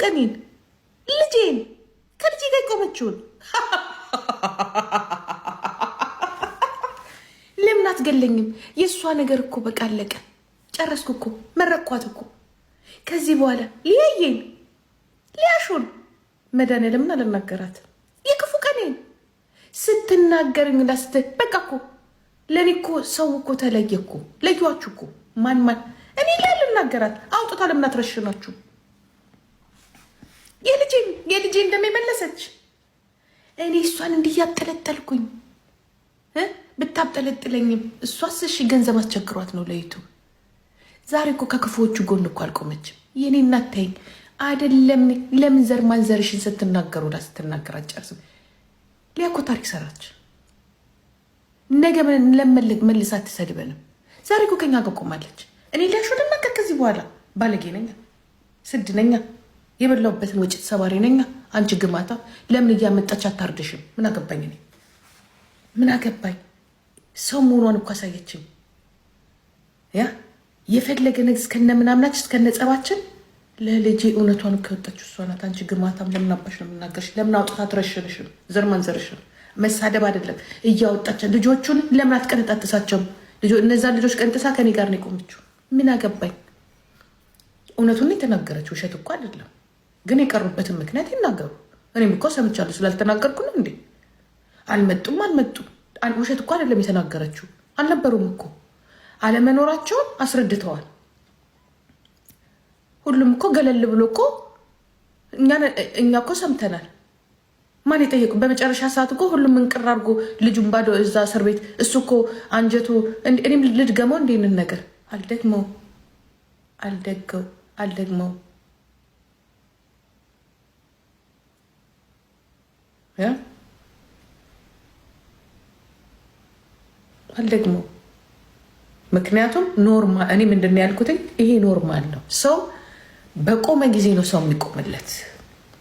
ቀኔን ልጄን ከልጄ ጋር ቆመችውን ለምን አትገለኝም? የእሷ ነገር እኮ በቃ አለቀ። ጨረስኩ እኮ መረቅኳት እኮ። ከዚህ በኋላ ሊያየን ሊያሹን መድኃኒዓለምን አልናገራት። የክፉ ቀኔን ስትናገርኝ እንዳስተ በቃ እኮ ለእኔ እኮ ሰው እኮ ተለየ እኮ ለዩዋችሁ እኮ ማን እኔ ላይ ልናገራት አውጥታ ለምን አትረሽናችሁ? የልጄ እንደሚመለሰች እኔ እሷን እንዲያጠለጠልኩኝ ብታብጠለጥለኝም እሷስ እሺ ገንዘብ አስቸግሯት ነው ለይቱ። ዛሬ እኮ ከክፉዎቹ ጎን እኮ አልቆመችም። የኔ እናት ተይኝ አይደለም። ለምን ዘር ማንዘርሽን ስትናገሩ ላ ስትናገር አጨርስም። ሊያ እኮ ታሪክ ሰራች። ነገ ለመልግ መልሳ አትሰድበንም። ዛሬ እኮ ከኛ ጋር ቆማለች። እኔ ሊያሹ ልናገር ከዚህ በኋላ ባለጌ ነኛ፣ ስድ ነኛ፣ የበላሁበትን ወጭት ሰባሪ ነኛ። አንቺ ግማታ ለምን እያመጣች አታርድሽም? ምን አገባኝ እኔ ምን አገባኝ? ሰው መሆኗን እኮ አሳየችኝ። ያ የፈለገ ነገር እስከነ ምናምናችን እስከነ ጸባችን ለልጄ እውነቷን ከወጣችሁ እሷ ናት። አንቺ ግማታም ለምን አባሽ ነው የምናገርሽ? ለምን አውጥታ ትረሽንሽም? ዘር ማንዘርሽም መሳደብ አይደለም እያወጣችን ልጆቹን ለምን አትቀነጣጥሳቸውም? እነዛ ልጆች ቀንጥሳ ከኔ ጋር ነው የቆመችው። ምን አገባኝ? እውነቱን የተናገረችው ውሸት እኮ አይደለም። ግን የቀሩበትን ምክንያት ይናገሩ። እኔም እኮ ሰምቻለሁ ስላልተናገርኩ ነው እንዴ? አልመጡም። ውሸት እኮ አይደለም የተናገረችው። አልነበሩም እኮ አለመኖራቸውን አስረድተዋል። ሁሉም እኮ ገለል ብሎ እኮ እኛ እኮ ሰምተናል። ማን የጠየቁ? በመጨረሻ ሰዓት እኮ ሁሉም እንቅር አድርጎ ልጁን ባዶ እዛ እስር ቤት እሱ እኮ አንጀቱ እኔም ልድገመው እንዴንን ነገር አልደግመው አልደግመው። ምክንያቱም ኖርማል እኔ ምንድን ያልኩትኝ ይሄ ኖርማል ነው። ሰው በቆመ ጊዜ ነው ሰው የሚቆምለት።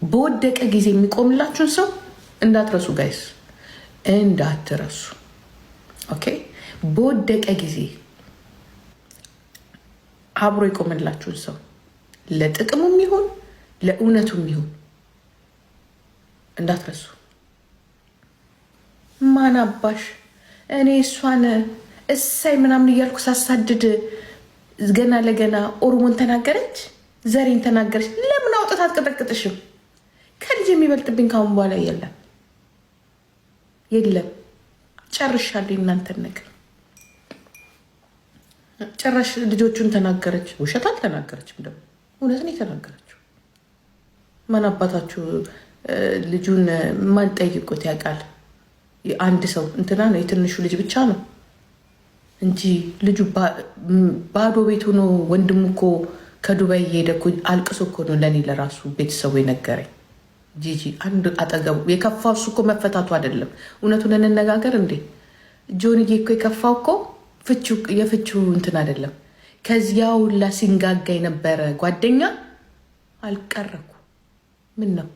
በወደቀ ጊዜ የሚቆምላችሁን ሰው እንዳትረሱ ጋይስ፣ እንዳትረሱ። ኦኬ። በወደቀ ጊዜ አብሮ የቆመላችሁን ሰው ለጥቅሙም ይሁን ለእውነቱም ይሁን እንዳትረሱ። ማን አባሽ እኔ እሷን እሳይ ምናምን እያልኩ ሳሳድድ ገና ለገና ኦሮሞን ተናገረች፣ ዘሬን ተናገረች። ለምን አውጥታ አትቀጠቅጥሽም? ከልጅ የሚበልጥብኝ ካሁን በኋላ የለም። ጨርሻለሁ እናንተን ነገር። ጭራሽ ልጆቹን ተናገረች። ውሸት አልተናገረችም፣ ደግሞ እውነትን የተናገረችው። ማን አባታችሁ ልጁን ማን ጠይቁት ያውቃል? አንድ ሰው እንትና ነው የትንሹ ልጅ ብቻ ነው እንጂ ልጁ ባዶ ቤቱ ነው። ወንድሙ እኮ ከዱባይ እየሄደ እኮ አልቅሶ እኮ ነው ለእኔ ለራሱ ቤተሰቡ የነገረኝ። ጂጂ አንድ አጠገቡ የከፋው እሱ እኮ መፈታቱ አይደለም። እውነቱን እንነጋገር እንዴ ጆንዬ እኮ የከፋው እኮ የፍቺው እንትን አይደለም። ከዚያ ሁላ ሲንጋጋ የነበረ ጓደኛ አልቀረኩ። ምን ነው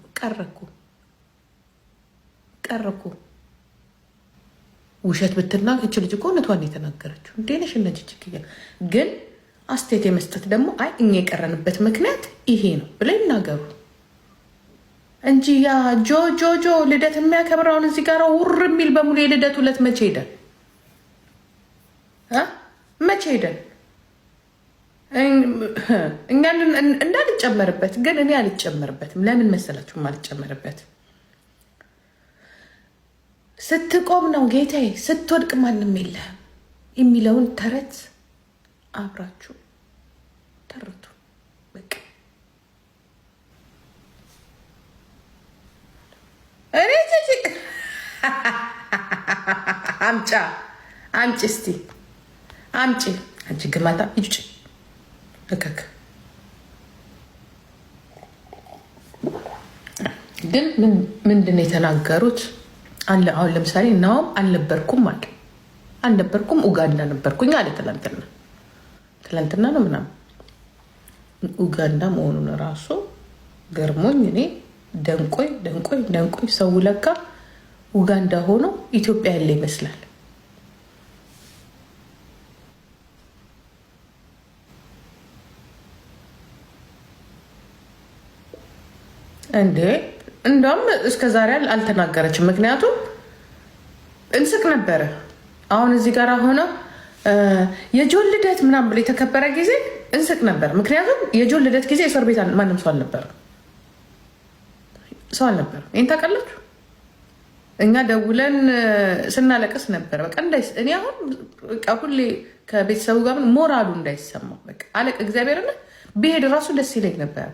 ቀረኩ ውሸት ብትና እች ልጅ እኮ እውነቷን የተናገረችው እንዴ ነሽ እነጅ ችግያ ግን አስተያየት የመስጠት ደግሞ አይ እኛ የቀረንበት ምክንያት ይሄ ነው ብለ ይናገሩ እንጂ ያ ጆ ልደት የሚያከብረውን እዚህ ጋር ውር የሚል በሙሉ የልደት ሁለት መቼ ሄደን እኛ እንዳልጨመርበት ግን እኔ አልጨመርበትም። ለምን መሰላችሁም አልጨመርበት? ስትቆም ነው ጌታዬ፣ ስትወድቅ ማንም የለህም የሚለውን ተረት አብራችሁ ተርቱ። በቃ እኔ አምጪ እስቲ አምጪ። አንቺ ግማታ ይጭ እከክ ግን ምንድን ነው የተናገሩት? አሁን ለምሳሌ እናውም አልነበርኩም ኡጋንዳ ነበርኩኝ አለ። ትላንትና ነው ምናምን ኡጋንዳ መሆኑን ራሱ ገርሞኝ እኔ ደንቆኝ ሰው ለካ ኡጋንዳ ሆኖ ኢትዮጵያ ያለ ይመስላል። እንዴ እንደውም እስከ ዛሬ አልተናገረችም። ምክንያቱም እንስቅ ነበረ። አሁን እዚህ ጋር ሆነ የጆን ልደት ምናምን ብሎ የተከበረ ጊዜ እንስቅ ነበር። ምክንያቱም የጆን ልደት ጊዜ እስር ቤት ማንም ሰው አልነበረም። ይህን ታውቃላችሁ? እኛ ደውለን ስናለቅስ ነበር። በቃ እኔ አሁን ሁሌ ከቤተሰቡ ጋር ሞራሉ እንዳይሰማው በቃ አለቅ እግዚአብሔር ብሄድ ራሱ ደስ ይለኝ ነበር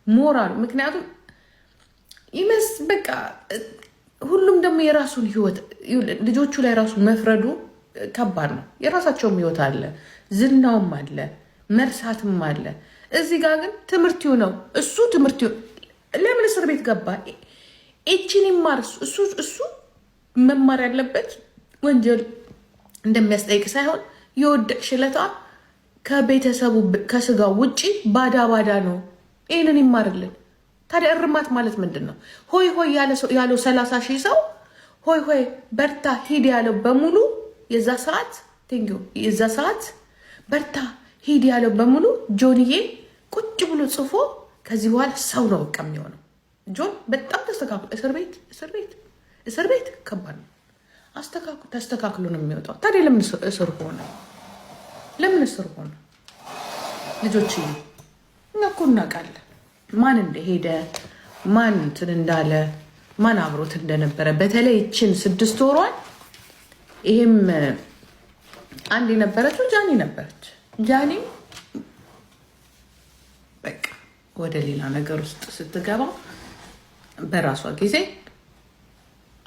ሞራሉ። ምክንያቱም በቃ ሁሉም ደግሞ የራሱን ህይወት ልጆቹ ላይ ራሱ መፍረዱ ከባድ ነው። የራሳቸውም ህይወት አለ፣ ዝናውም አለ፣ መርሳትም አለ። እዚህ ጋር ግን ትምህርት ነው እሱ ትምህርት ለምን እስር ቤት ገባ? እችን ይማር እሱ መማር ያለበት ወንጀል እንደሚያስጠይቅ ሳይሆን የወደቅሽ ለታ ከቤተሰቡ ከስጋው ውጭ ባዳ ነው። ይህንን ይማርልን። ታዲያ እርማት ማለት ምንድን ነው? ሆይ ሆይ ያለው 30 ሺህ ሰው ሆይ ሆይ በርታ ሂድ ያለው በሙሉ የዛ ሰዓት በርታ ሂድ ያለው በሙሉ ጆንዬ ቁጭ ብሎ ጽፎ ከዚህ በኋላ ሰው ነው በቃ የሚሆነው። ጆን በጣም ተስተካክሎ እስር ቤት ከባድ ነው። ተስተካክሎ ነው የሚወጣው። ታዲያ ለምን እስር ሆነ? ልጆች እኛ እኮ እናውቃለን ማን እንደሄደ ማን እንትን እንዳለ ማን አብሮት እንደነበረ። በተለይ ይችን 6 ወሯን ይሄም አንድ የነበረችው ጃኒ ነበረች። ጃኒ በቃ ወደ ሌላ ነገር ውስጥ ስትገባ በራሷ ጊዜ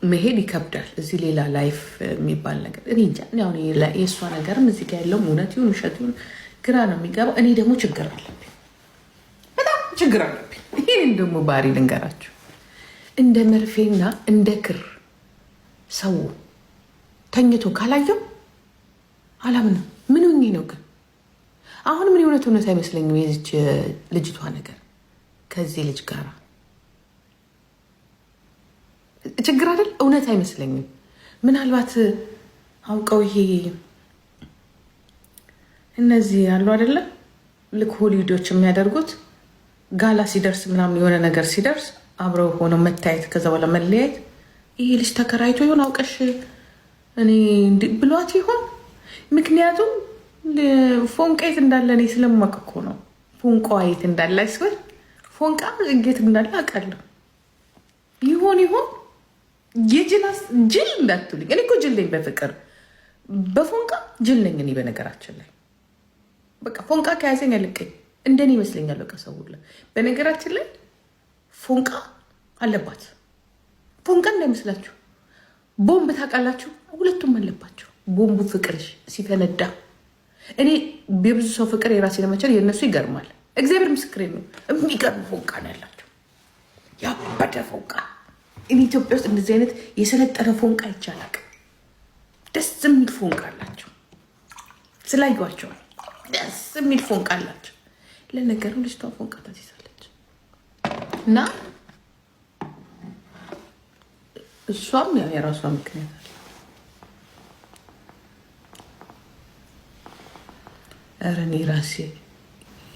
መሄድ ይከብዳል። እዚህ ሌላ ላይፍ የሚባል ነገር እኔ እንጃ። አሁን የእሷ ነገርም እዚህ ጋር ያለውም እውነት ይሁን ውሸት ይሁን ግራ ነው የሚገባው። እኔ ደግሞ ችግር አለብኝ፣ በጣም ችግር አለብኝ። ይህን ደግሞ ባህሪ ልንገራችሁ። እንደ መርፌና እንደ ክር ሰው ተኝቶ ካላየው አላምንም። ምን ሆኜ ነው ግን? አሁን ምን እውነት አይመስለኝም የዚች ልጅቷ ነገር ከዚህ ልጅ ጋር ችግር አይደል? እውነት አይመስለኝም። ምናልባት አውቀው ይሄ እነዚህ ያሉ አይደለ ልክ ሆሊውዶች የሚያደርጉት ጋላ ሲደርስ ምናምን የሆነ ነገር ሲደርስ አብረው ሆነው መታየት ከዛ በኋላ መለያየት። ይሄ ልጅ ተከራይቶ ይሆን አውቀሽ እኔ ብሏት ይሆን? ምክንያቱም ፎንቃ የት እንዳለ እኔ ስለማውቅ እኮ ነው። ፎንቃ የት እንዳለ አይስበር ፎንቃ የት እንዳለ አውቃለሁ። ይሆን ጅል እንዳትሉኝ። እኔ እኮ ጅል ነኝ፣ በፍቅር በፎንቃ ጅል ነኝ እኔ። በነገራችን ላይ በቃ ፎንቃ ከያዘኝ አልቀኝ እንደኔ ይመስለኛል። በቃ ሰው ሁላ በነገራችን ላይ ፎንቃ አለባት። ፎንቃ እንዳይመስላችሁ ቦምብ ታውቃላችሁ? ሁለቱም አለባቸው። ቦምቡ ፍቅርሽ ሲፈነዳ እኔ የብዙ ሰው ፍቅር የራሴ ለመቻል የእነሱ ይገርማል። እግዚአብሔር ምስክሬ ነው። የሚገርም ፎንቃ ነው ያላቸው፣ ያበደ ፎንቃ። እኔ ኢትዮጵያ ውስጥ እንደዚህ አይነት የሰለጠነ ፎንቃ ይቻላል። ደስ የሚል ፎንቃ አላቸው። ስላዩዋቸዋል ደስ የሚል ፎንቃ አላቸው። ለነገሩ ልጅቷ ፎንቃ ታሲዛለች እና እሷም ያው የራሷ ምክንያት አለ። ኧረ እኔ ራሴ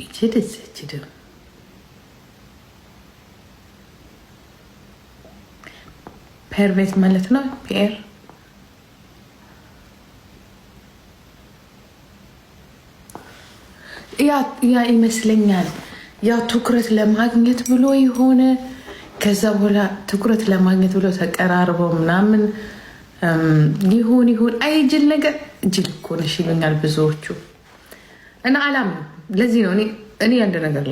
ይችድም ፐርቬት ማለት ነው። ፔር ያ ይመስለኛል። ያ ትኩረት ለማግኘት ብሎ የሆነ ከዛ በኋላ ትኩረት ለማግኘት ብሎ ተቀራርበው ምናምን ይሁን አይ ጅል ነገር ጅል እኮ ነሽ ይሉኛል ብዙዎቹ እና አላምንም። ለዚህ ነው እኔ አንድ ነገር